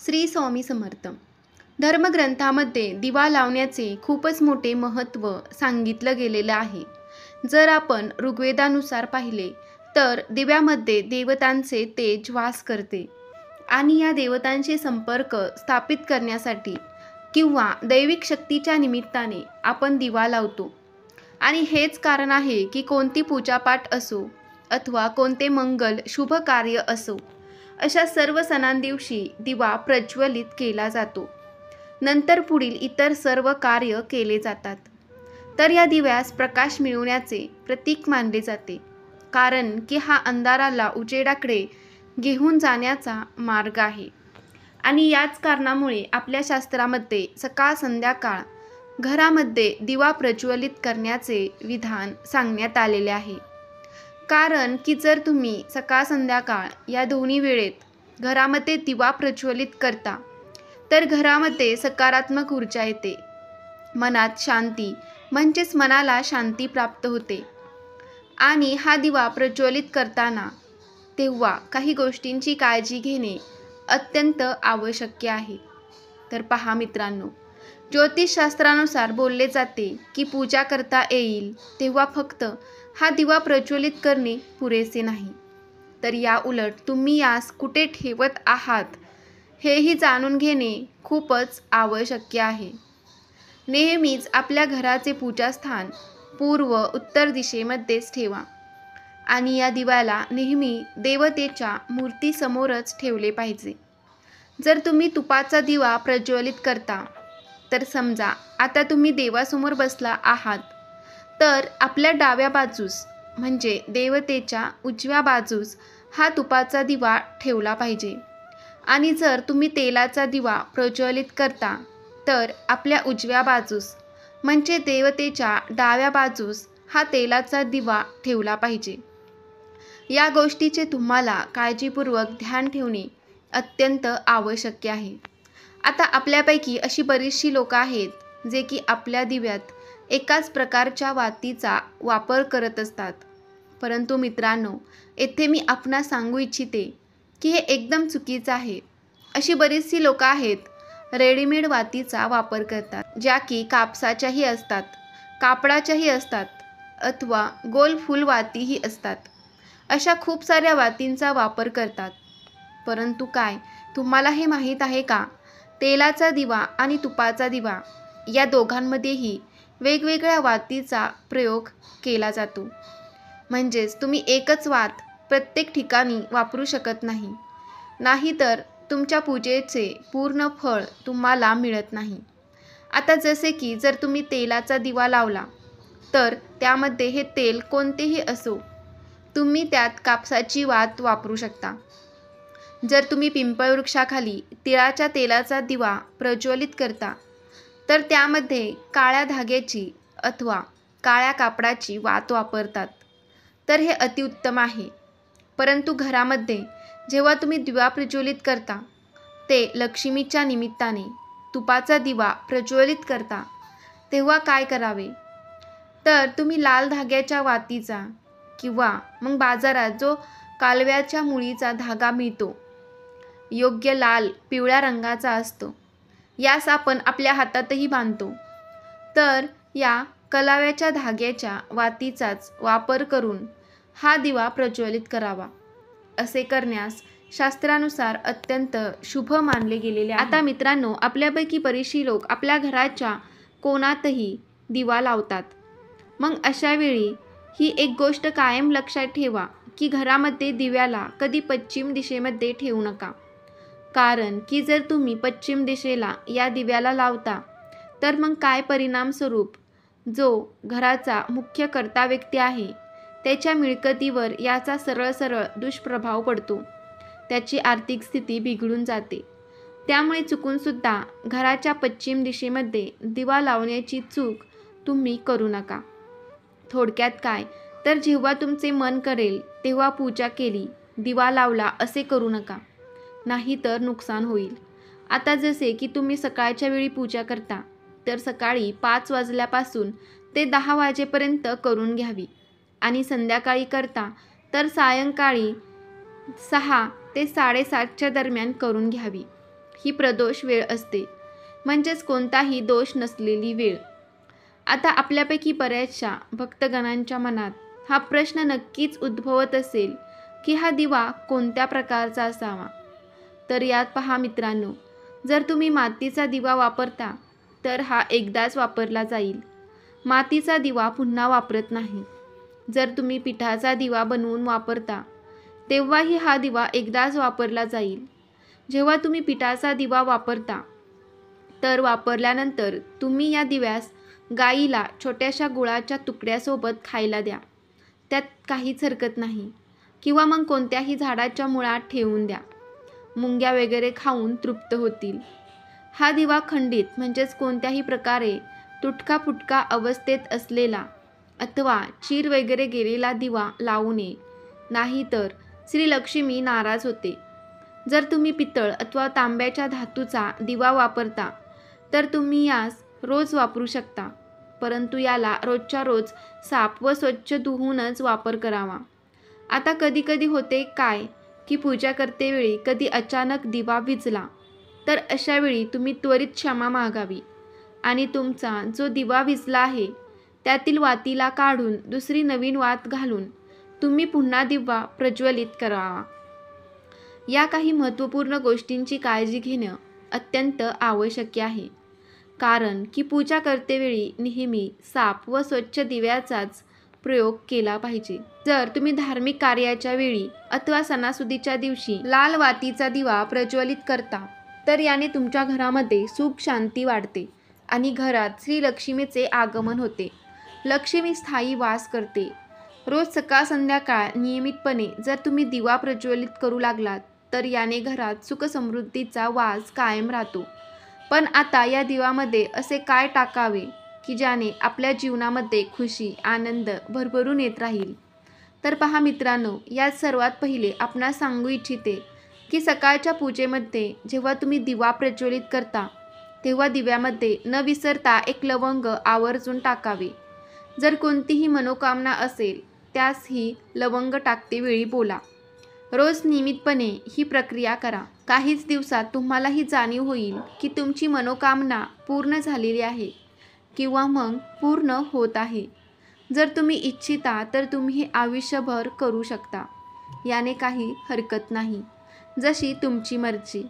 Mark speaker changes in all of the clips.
Speaker 1: श्री स्वामी समर्थ. धर्मग्रंथामध्ये दिवा लावण्याचे खूपच मोठे महत्त्व सांगितलं गेलेलं आहे. जर आपण ऋग्वेदानुसार पाहिले तर दिव्यामध्ये देवतांचे तेज वास करते आणि या देवतांशी संपर्क स्थापित करण्यासाठी किंवा दैविक शक्तीच्या निमित्ताने आपण दिवा लावतो. आणि हेच कारण आहे की कोणती पूजापाठ असो अथवा कोणते मंगल शुभ कार्य असो, अशा सर्व सणांदिवशी दिवा प्रज्वलित केला जातो. नंतर पुढील इतर सर्व कार्य केले जातात. तर या दिव्यास प्रकाश मिळवण्याचे प्रतीक मानले जाते, कारण की हा अंधाराला उजेडाकडे घेऊन जाण्याचा मार्ग आहे. आणि याच कारणामुळे आपल्या शास्त्रामध्ये सकाळ संध्याकाळ घरामध्ये दिवा प्रज्वलित करण्याचे विधान सांगण्यात आलेले आहे. कारण की जर तुम्ही सकाळ संध्याकाळ या दोन्ही वेळेत घरामध्ये दिवा प्रज्वलित करता तर घरामध्ये सकारात्मक ऊर्जा येते, मनात शांती म्हणजेच मनाला शांती प्राप्त होते. आणि हा दिवा प्रज्वलित करताना तेव्हा काही गोष्टींची काळजी घेणे अत्यंत आवश्यक आहे. तर पहा मित्रांनो, ज्योतिषशास्त्रानुसार बोलले जाते की पूजा करता येईल तेव्हा फक्त हा दिवा प्रज्वलित करणे पुरेसे नाही, तर या उलट तुम्ही यास कुठे ठेवत आहात हेही जाणून घेणे खूपच आवश्यक आहे. नेहमीच आपल्या घराचे पूजास्थान पूर्व उत्तर दिशेमध्येच ठेवा आणि या दिव्याला नेहमी देवतेच्या मूर्तीसमोरच ठेवले पाहिजे. जर तुम्ही तुपाचा दिवा प्रज्वलित करता तर समजा आता तुम्ही देवासमोर बसला आहात, तर आपल्या डाव्या बाजूस म्हणजे देवतेच्या उजव्या बाजूस हा तुपाचा दिवा ठेवला पाहिजे. आणि जर तुम्ही तेलाचा दिवा प्रज्वलित करता तर आपल्या उजव्या बाजूस म्हणजे देवतेच्या डाव्या बाजूस हा तेलाचा दिवा ठेवला पाहिजे. या गोष्टीचे तुम्हाला काळजीपूर्वक ध्यान ठेवणे अत्यंत आवश्यक आहे. आता आपल्यापैकी अशी बरीचशी लोकं आहेत जे की आपल्या दिव्यात एकाच प्रकारच्या वातीचा वापर करत असतात. परंतु मित्रांनो, येथे मी आपणास सांगू इच्छिते की हे एकदम चुकीचं आहे. अशी बरीचशी लोकं आहेत रेडीमेड वातीचा वापर करतात, ज्या की कापसाच्याही असतात, कापडाच्याही असतात अथवा गोल फुल वातीही असतात. अशा खूप साऱ्या वातींचा वापर करतात. परंतु काय तुम्हाला हे माहीत आहे का, तेलाचा दिवा आणि तुपाचा दिवा या दोघांमध्येही वेगवेगळ्या वातीचा प्रयोग केला जातो. म्हणजेच तुम्ही एकच वात प्रत्येक ठिकाणी वापरू शकत नाही, नाहीतर तुमच्या पूजेचे पूर्ण फळ तुम्हाला मिळत नाही. आता जसे की जर तुम्ही तेलाचा दिवा लावला तर त्यामध्ये हे तेल कोणतेही असो, तुम्ही त्यात कापसाची वात वापरू शकता. जर तुम्ही पिंपळ वृक्षाखाली तिळाच्या तेलाचा दिवा प्रज्वलित करता तर त्यामध्ये काळ्या धाग्याची अथवा काळ्या कापडाची वात वापरतात, तर हे अतिउत्तम आहे. परंतु घरामध्ये जेव्हा तुम्ही दिवा प्रज्वलित करता ते लक्ष्मीच्या निमित्ताने तुपाचा दिवा प्रज्वलित करता, तेव्हा काय करावे, तर तुम्ही लाल धाग्याच्या वातीचा किंवा मग बाजारात जो कालव्याच्या मुळीचा धागा मिळतो, योग्य लाल पिवळ्या रंगाचा असतो, यास आपण आपल्या हातातही बांधतो, तर या कलाव्याच्या धाग्याच्या वातीचाच वापर करून हा दिवा प्रज्वलित करावा. असे करण्यास शास्त्रानुसार अत्यंत शुभ मानले गेलेले आहे. आता मित्रांनो, आपल्यापैकी बरीचशी लोक आपल्या घराच्या कोणातही दिवा लावतात. मग अशा वेळी ही एक गोष्ट कायम लक्षात ठेवा की घरामध्ये दिव्याला कधी पश्चिम दिशेमध्ये ठेवू नका. कारण की जर तुम्ही पश्चिम दिशेला या दिव्याला लावता तर मग काय परिणामस्वरूप जो घराचा मुख्य कर्ता व्यक्ती आहे त्याच्या मिळकतीवर याचा सरळ दुष्प्रभाव पडतो. त्याची आर्थिक स्थिती बिघडून जाते. त्यामुळे चुकूनसुद्धा घराच्या पश्चिम दिशेमध्ये दिवा लावण्याची चूक तुम्ही करू नका. थोडक्यात काय, तर जेव्हा तुमचे मन करेल तेव्हा पूजा केली, दिवा लावला असे करू नका, नाही तर नुकसान होईल. आता जसे की तुम्ही सकाळच्या वेळी पूजा करता तर सकाळी 5 वाजल्यापासून ते 10 वाजेपर्यंत करून घ्यावी आणि संध्याकाळी करता तर सायंकाळी 6 ते 7:30च्या दरम्यान करून घ्यावी. ही प्रदोष वेळ असते, म्हणजेच कोणताही दोष नसलेली वेळ. आता आपल्यापैकी बऱ्याचशा भक्तगणांच्या मनात हा प्रश्न नक्कीच उद्भवत असेल की हा दिवा कोणत्या प्रकारचा असावा. तर यात पहा मित्रांनो, जर तुम्ही मातीचा दिवा वापरता तर हा एकदाच वापरला जाईल. मातीचा दिवा पुन्हा वापरत नाही. जर तुम्ही पिठाचा दिवा बनवून वापरता तेव्हाही हा दिवा एकदाच वापरला जाईल. जेव्हा तुम्ही पिठाचा दिवा वापरता तर वापरल्यानंतर तुम्ही या दिव्यास गाईला छोट्याशा गुळाच्या तुकड्यासोबत खायला द्या. त्यात काहीच हरकत नाही. किंवा मग कोणत्याही झाडाच्या मुळात ठेवून द्या. मुंग्या वगैरे खाऊन तृप्त होतील. हा दिवा खंडित म्हणजेच कोणत्याही प्रकारे तुटका फुटका अवस्थेत असलेला अथवा चीर वगैरे गेलेला दिवा लावू नये, नाहीतर श्री लक्ष्मी नाराज होते. जर तुम्ही पितळ अथवा तांब्याच्या धातूचा दिवा वापरता तर तुम्ही यास रोज वापरू शकता, परंतु याला रोजच्या रोज साफ व स्वच्छ धुवूनच वापर करावा. आता कधी कधी होते काय की पूजा करतेवेळी कधी अचानक दिवा विझला, तर अशा वेळी तुम्ही त्वरित क्षमा मागावी आणि तुमचा जो दिवा विझला आहे त्यातील वातीला काढून दुसरी नवीन वात घालून तुम्ही पुन्हा दिवा प्रज्वलित करावा. या काही महत्त्वपूर्ण गोष्टींची काळजी घेणं अत्यंत आवश्यक आहे, कारण की पूजा करतेवेळी नेहमी साफ व स्वच्छ दिव्याचाच प्रयोग केला पाहिजे. जर तुम्ही धार्मिक कार्याच्या वेळी अथवा सणासुदीच्या दिवशी लाल वातीचा दिवा प्रज्वलित करता तर याने तुमच्या घरामध्ये सुख शांती वाढते आणि घरात श्री लक्ष्मीचे आगमन होते. लक्ष्मी स्थायी वास करते. रोज सकाळ संध्याकाळ नियमितपणे जर तुम्ही दिवा प्रज्वलित करू लागलात तर याने घरात सुख समृद्धीचा वास कायम राहतो. पण आता या दिव्यामध्ये असे काय टाकावे की ज्याने आपल्या जीवनामध्ये खुशी आनंद भरभरून येत राहील. तर पहा मित्रांनो, यात सर्वात पहिले आपणास सांगू इच्छिते की सकाळच्या पूजेमध्ये जेव्हा तुम्ही दिवा प्रज्वलित करता तेव्हा दिव्यामध्ये न विसरता एक लवंग आवर्जून टाकावे. जर कोणतीही मनोकामना असेल त्यास ही लवंग टाकतेवेळी बोला. रोज नियमितपणे ही प्रक्रिया करा. काहीच दिवसात तुम्हाला ही जाणीव होईल की तुमची मनोकामना पूर्ण झालेली आहे किंवा मग पूर्ण होत आहे. जर तुम्ही इच्छिता तर तुम्ही हे आयुष्यभर करू शकता, याने काही हरकत नाही, जशी तुमची मर्जी.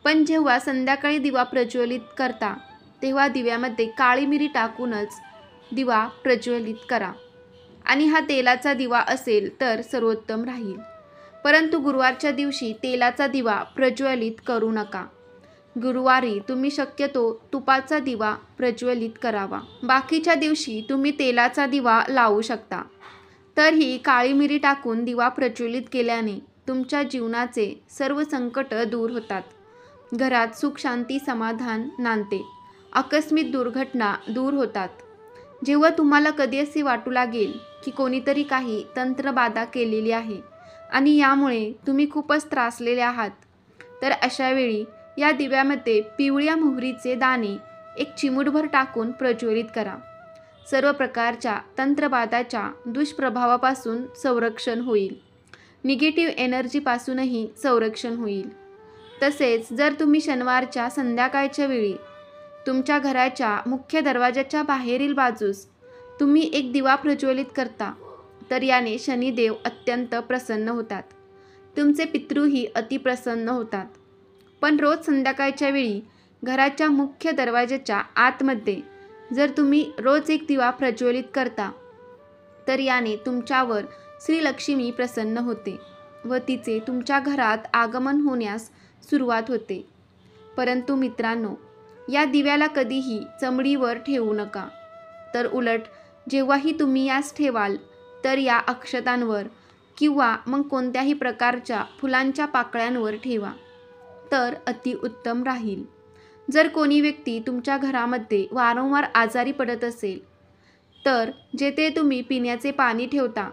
Speaker 1: पण जेव्हा संध्याकाळी दिवा प्रज्वलित करता तेव्हा दिव्यामध्ये काळी मिरी टाकूनच दिवा प्रज्वलित करा आणि हा तेलाचा दिवा असेल तर सर्वोत्तम राहील. परंतु गुरुवारच्या दिवशी तेलाचा दिवा प्रज्वलित करू नका. गुरुवारी तुम्ही शक्यतो तुपाचा दिवा प्रज्वलित करावा. बाकीच्या दिवशी तुम्ही तेलाचा दिवा लावू शकता. तर ही काळी मिरी टाकून दिवा प्रज्वलित केल्याने तुमच्या जीवनाचे सर्व संकट दूर होतात. घरात सुख शांती समाधान नांदते. आकस्मिक दुर्घटना दूर होतात. जेव्हा तुम्हाला कधी असे वाटू लागेल की कोणीतरी काही तंत्रबाधा केलेली आहे आणि यामुळे तुम्ही खूपच त्रासलेले आहात, तर अशावेळी या दिव्यामध्ये पिवळ्या मोहरीचे दाणे एक चिमूटभर टाकून प्रज्वलित करा. सर्व प्रकारच्या तंत्रबाधाच्या दुष्प्रभावापासून संरक्षण होईल. निगेटिव्ह एनर्जीपासूनही संरक्षण होईल. तसेच जर तुम्ही शनिवारच्या संध्याकाळच्या वेळी तुमच्या घराच्या मुख्य दरवाजाच्या बाहेरील बाजूस तुम्ही एक दिवा प्रज्वलित करता तर याने शनिदेव अत्यंत प्रसन्न होतात. तुमचे पितृही अतिप्रसन्न होतात. पण रोज संध्याकाळच्या वेळी घराच्या मुख्य दरवाजाच्या आतमध्ये जर तुम्ही रोज एक दिवा प्रज्वलित करता तर याने तुमच्यावर श्री लक्ष्मी प्रसन्न होते व तिचे तुमच्या घरात आगमन होण्यास सुरुवात होते. परंतु मित्रांनो, या दिव्याला कधीही चमडीवर ठेवू नका. तर उलट जेव्हाही तुम्ही यास ठेवाल तर या अक्षतांवर किंवा मग कोणत्याही प्रकारच्या फुलांच्या पाकळ्यांवर ठेवा, तर अतिउत्तम राहील. जर कोणी व्यक्ती तुमच्या घरामध्ये वारंवार आजारी पडत असेल तर जेथे तुम्ही पिण्याचे पाणी ठेवता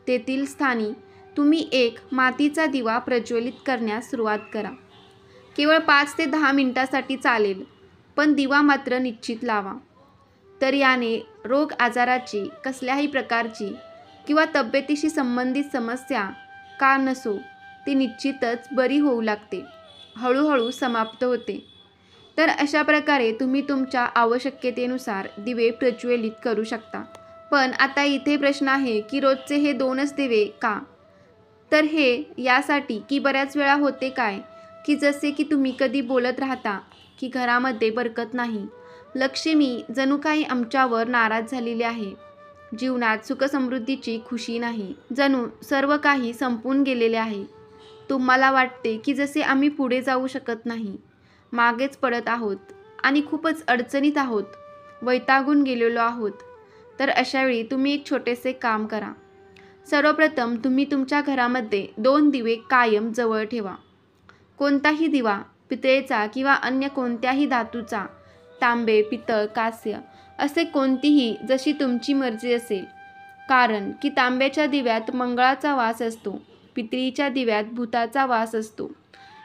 Speaker 1: तेथील स्थानी तुम्ही एक मातीचा दिवा प्रज्वलित करण्यास सुरुवात करा. केवळ 5 ते 10 मिनिटासाठी चालेल, पण दिवा मात्र निश्चित लावा. तर याने रोग आजाराची कसल्याही प्रकारची किंवा तब्येतीशी संबंधित समस्या का नसो ती निश्चितच बरी होऊ लागते. हळूहळू समाप्त होते. तर अशा प्रकारे तुम्ही तुमच्या आवश्यकतेनुसार दिवे प्रज्वलित करू शकता. पण आता इथे प्रश्न आहे की रोजचे हे 2च दिवे का? तर हे यासाठी की बऱ्याच वेळा होते काय की जसे की तुम्ही कधी बोलत राहता की घरामध्ये बरकत नाही, लक्ष्मी जणू काही आमच्यावर नाराज झालेली आहे, जीवनात सुखसमृद्धीची खुशी नाही, जणू सर्व काही संपून गेलेले आहे. तुम्हाला वाटते की जसे आम्ही पुढे जाऊ शकत नाही, मागेच पडत आहोत आणि खूपच अडचणीत आहोत, वैतागून गेलेलो आहोत. तर अशावेळी तुम्ही एक छोटेसे काम करा. सर्वप्रथम तुम्ही तुमच्या घरामध्ये 2 दिवे कायम जवळ ठेवा. कोणताही दिवा, पितळेचा किंवा अन्य कोणत्याही धातूचा, तांबे, पितळ, कांस्य असे कोणतीही, जशी तुमची मर्जी असेल. कारण की तांब्याच्या दिव्यात मंगळाचा वास असतो, पितळीच्या दिव्यात भूताचा वास असतो,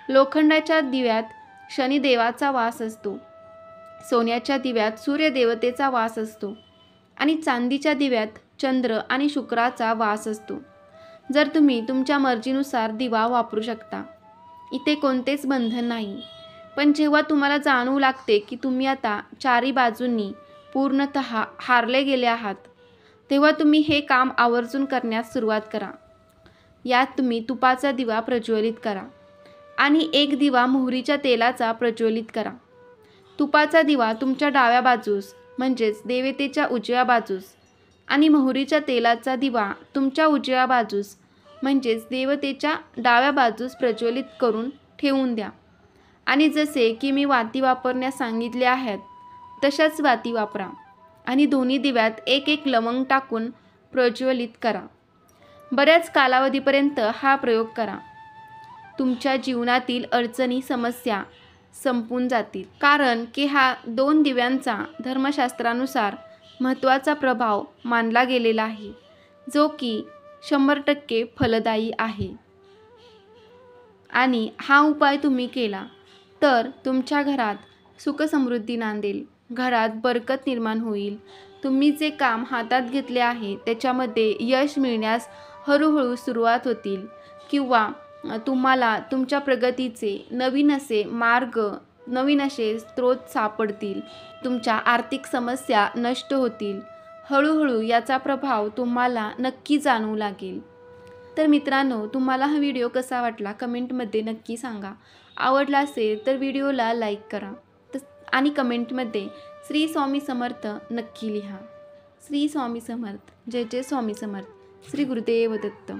Speaker 1: लोखंडाच्या दिव्यात शनिदेवाचा वास असतो, सोन्याच्या दिव्यात सूर्यदेवतेचा वास असतो आणि चांदीच्या दिव्यात चंद्र आणि शुक्राचा वास असतो. जर तुम्ही तुमच्या मर्जीनुसार दिवा वापरू शकता, इथे कोणतेच बंधन नाही. पण जेव्हा तुम्हाला जाणवू लागते की तुम्ही आता चारी बाजूंनी पूर्णतः हारले गेले आहात, तेव्हा तुम्ही हे काम आवर्जून करण्यास सुरुवात करा. यात तुम्ही तुपाचा दिवा प्रज्वलित करा आणि एक दिवा मोहरीच्या तेलाचा प्रज्वलित करा. तुपाचा दिवा तुमच्या डाव्या बाजूस म्हणजेच देवतेच्या उजव्या बाजूस आणि मोहरीच्या तेलाचा दिवा तुमच्या उजव्या बाजूस म्हणजेच देवतेच्या डाव्या बाजूस प्रज्वलित करून ठेवून द्या. आणि जसे की मी वाती वापरण्यास सांगितले आहेत तशाच वाती वापरा आणि दोन्ही दिव्यात एक एक लवंग टाकून प्रज्वलित करा. बऱ्याच कालावधीपर्यंत हा प्रयोग करा. तुमच्या जीवनातील अडचणी, समस्या संपून जातील. कारण की हा 2 दिव्यांचा धर्मशास्त्रानुसार महत्त्वाचा प्रभाव मानला गेलेला आहे, जो की 100% फलदायी आहे. आणि हा उपाय तुम्ही केला तर तुमच्या घरात सुखसमृद्धी नांदेल, घरात बरकत निर्माण होईल. तुम्ही जे काम हातात घेतले आहे त्याच्यामध्ये यश मिळण्यास हळूहळू सुरुवात होतील किंवा तुम्हाला तुमच्या प्रगतीचे नवीन असे मार्ग, नवीन असे स्रोत सापडतील. तुमच्या आर्थिक समस्या नष्ट होतील. हळूहळू याचा प्रभाव तुम्हाला नक्की जाणवू लागेल. तर मित्रांनो, तुम्हाला हा व्हिडिओ कसा वाटला कमेंटमध्ये नक्की सांगा. आवडला असेल तर व्हिडिओला लाईक करा आणि कमेंटमध्ये श्री स्वामी समर्थ नक्की लिहा. श्री स्वामी समर्थ. जय जय स्वामी समर्थ. श्री गुरुदेव दत्त.